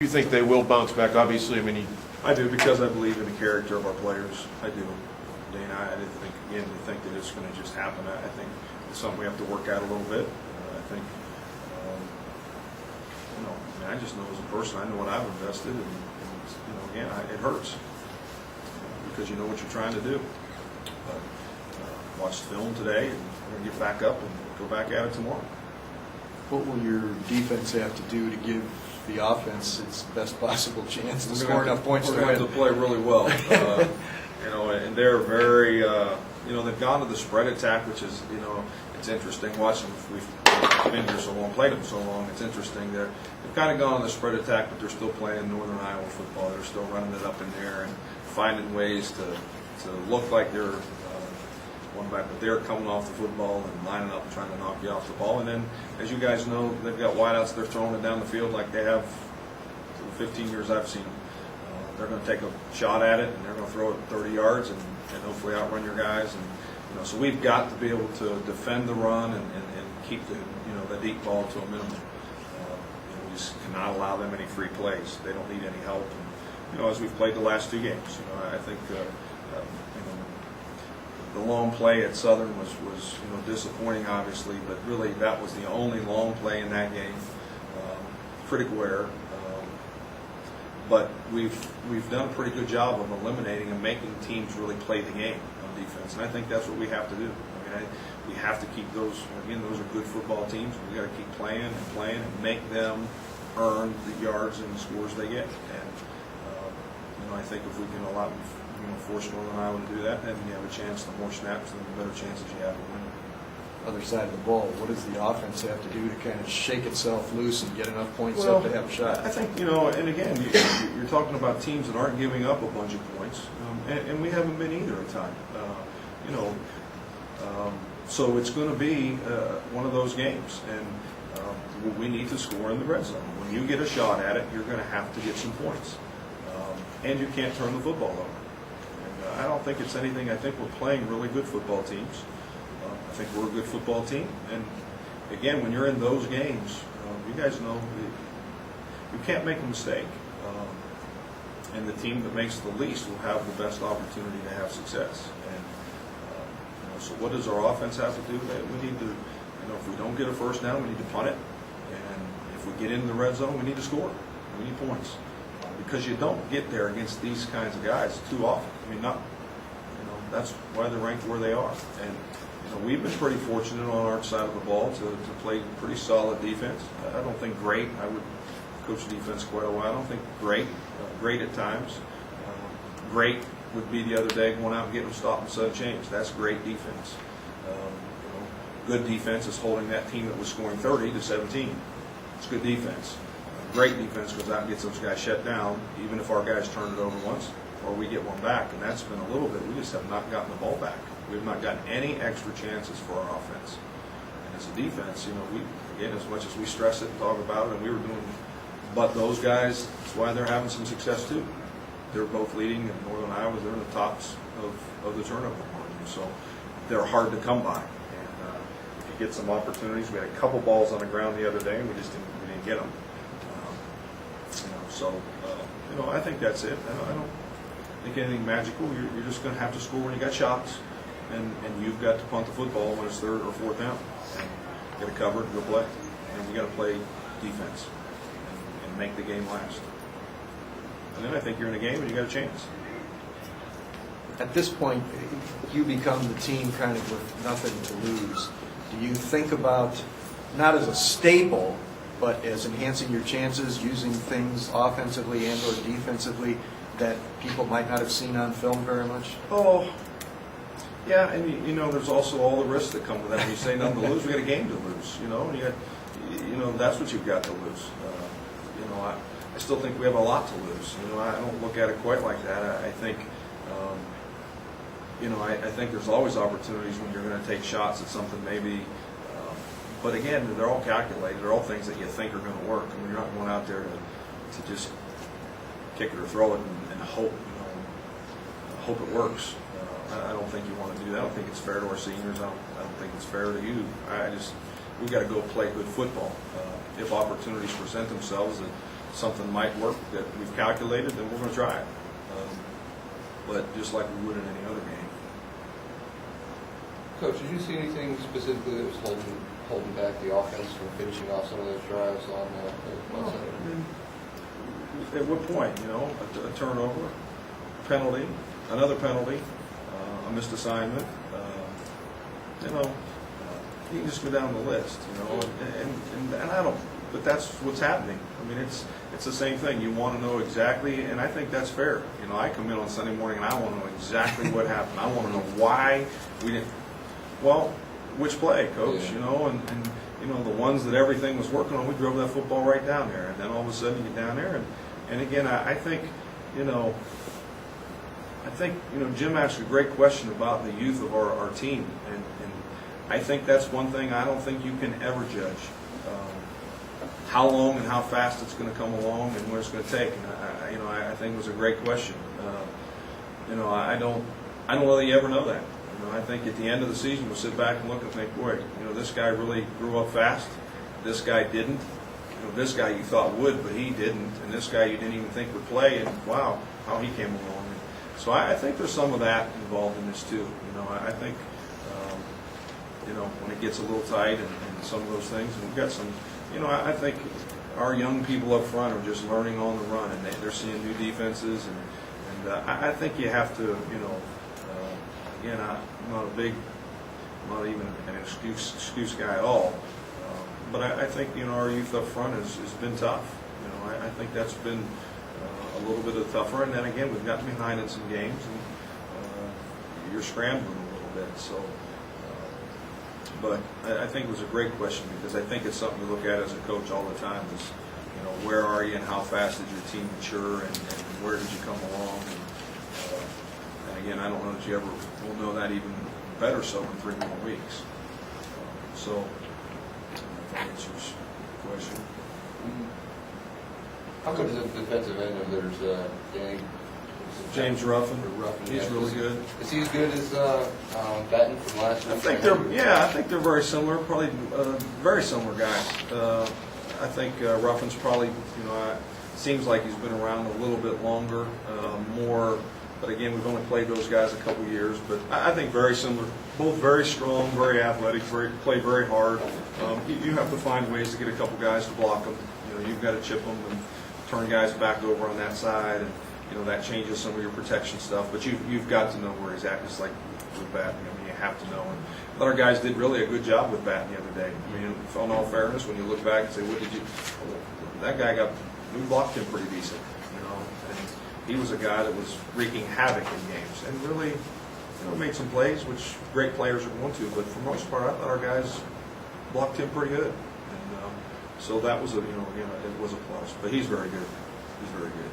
You think they will bounce back? Obviously, I mean, I do, because I believe in the character of our players. I do. Dana, I didn't think, again, to think that it's going to just happen. I think it's something we have to work out a little bit. I think, I just know as a person, I know what I've invested, and again, it hurts because you know what you're trying to do. But watched film today, and we're going to get back up and go back at it tomorrow. What will your defense have to do to give the offense its best possible chance to score enough points to win? We're going to have to play really well. And they're very, they've gone to the spread attack, which is, it's interesting watching. We've been here so long, played them so long. It's interesting. They've kind of gone on the spread attack, but they're still playing Northern Iowa football. They're still running it up in there and finding ways to look like they're one back, but they're coming off the football and lining up and trying to knock you off the ball. And then, as you guys know, they've got wideouts. They're throwing it down the field like they have for the 15 years I've seen them. They're going to take a shot at it, and they're going to throw it 30 yards and hopefully outrun your guys. And so we've got to be able to defend the run and keep the deep ball to a minimum. We just cannot allow them any free plays. They don't need any help. And, as we've played the last two games, I think the long play at Southern was disappointing, obviously, but really that was the only long play in that game. Critical error. But we've done a pretty good job of eliminating and making teams really play the game on defense, and I think that's what we have to do. We have to keep those. Again, those are good football teams. We got to keep playing and make them earn the yards and the scores they get. And I think if we can allow, force Northern Iowa to do that, then you have a chance. The more snaps, the better chances you have of winning. Other side of the ball, what does the offense have to do to kind of shake itself loose and get enough points up to have a shot? I think, and again, you're talking about teams that aren't giving up a bunch of points, and we haven't been either at times. So it's going to be one of those games, and we need to score in the red zone. When you get a shot at it, you're going to have to get some points, and you can't turn the football over. And I don't think it's anything. I think we're playing really good football teams. I think we're a good football team, and again, when you're in those games, you guys know you can't make a mistake, and the team that makes the least will have the best opportunity to have success. And so, what does our offense have to do? We need to, if we don't get a first down, we need to punt it, and if we get in the red zone, we need to score. We need points, because you don't get there against these kinds of guys too often. That's why they're ranked where they are. And we've been pretty fortunate on our side of the ball to play pretty solid defense. I don't think great. I would coach defense quite a while. I don't think great. Great at times. Great would be the other day going out and getting them stopped and sudden change. That's great defense. Good defense is holding that team that was scoring 30 to 17. It's good defense. Great defense goes out and gets those guys shut down, even if our guys turn it over once or we get one back. And that's been a little bit. We just have not gotten the ball back. We've not gotten any extra chances for our offense. And as a defense, again, as much as we stress it and talk about it, and we were doing, but those guys, that's why they're having some success too. They're both leading in Northern Iowa. They're in the tops of the turnover margin. So they're hard to come by. And if you get some opportunities, we had a couple balls on the ground the other day, and we didn't get them. I think that's it. I don't think anything magical. You're just going to have to score when you got shots. And you've got to punt the football when it's third or fourth down, and get it covered and go play. And we got to play defense and make the game last. And then I think you're in a game and you got a chance. At this point, you become the team kind of with nothing to lose. Do you think about, not as a staple, but as enhancing your chances, using things offensively and or defensively that people might not have seen on film very much? Oh, yeah, and there's also all the risks that come with that. When you say nothing to lose, we got a game to lose. And you got, that's what you've got to lose. I still think we have a lot to lose. I don't look at it quite like that. I think, I think there's always opportunities when you're going to take shots at something maybe. But again, they're all calculated. They're all things that you think are going to work. You're not going out there to just kick it or throw it and hope, hope it works. I don't think you want to do that. I don't think it's fair to our seniors. I don't think it's fair to you. We've got to go play good football. If opportunities present themselves, something might work that we've calculated, then we're going to try it. But just like we would in any other game. Coach, did you see anything specifically that was holding back the offense from finishing off some of those drives on Saturday? At what point, a turnover, penalty, another penalty, a missed assignment, you can just go down the list, and I don't, but that's what's happening. I mean, it's the same thing. You want to know exactly, and I think that's fair. I come in on Sunday morning and I want to know exactly what happened. I want to know why we didn't. Well, which play, Coach? Yeah. And the ones that everything was working on, we drove that football right down there, and then all of a sudden you get down there, and again, I think, Jim asked a great question about the youth of our team, and I think that's one thing I don't think you can ever judge. How long and how fast it's going to come along and what it's going to take. And I think it was a great question. I don't really ever know that. I think at the end of the season we'll sit back and look and think, boy, this guy really grew up fast. This guy didn't. This guy you thought would, but he didn't. And this guy you didn't even think would play. And wow, how he came along. So I think there's some of that involved in this too. I think when it gets a little tight and some of those things, and we've got some. I think our young people up front are just learning on the run, and they're seeing new defenses, and I think you have to, again, I'm not even an excuse guy at all, but I think our youth up front has been tough. I think that's been a little bit of tougher, and then again we've gotten behind in some games, and you're scrambling a little bit, so. But I think it was a great question because I think it's something you look at as a coach all the time is, where are you and how fast did your team mature and where did you come along? And again, I don't know that you ever will know that even better so in 3 more weeks. So, that answers the question. How good is the defensive end of theirs, Danny? James Ruffin. He's yeah. really good. Is he as good as Batten from last week? I think they're very similar. Probably very similar guys. I think Ruffin's probably seems like he's been around a little bit longer, more. But again, we've only played those guys a couple years. But I think very similar. Both very strong, very athletic, play very hard. You have to find ways to get a couple guys to block them. You've got to chip them and turn guys back over on that side. And, that changes some of your protection stuff, but you've got to know where he's at, just like with Batten. You have to know. And our guys did really a good job with Batten the other day. In all fairness, when you look back and say, what did you? That guy we blocked him pretty decent, and he was a guy that was wreaking havoc in games and really, made some plays, which great players are going to. But for the most part, I thought our guys blocked him pretty good, and so that was it was a plus. But he's very good. He's very good.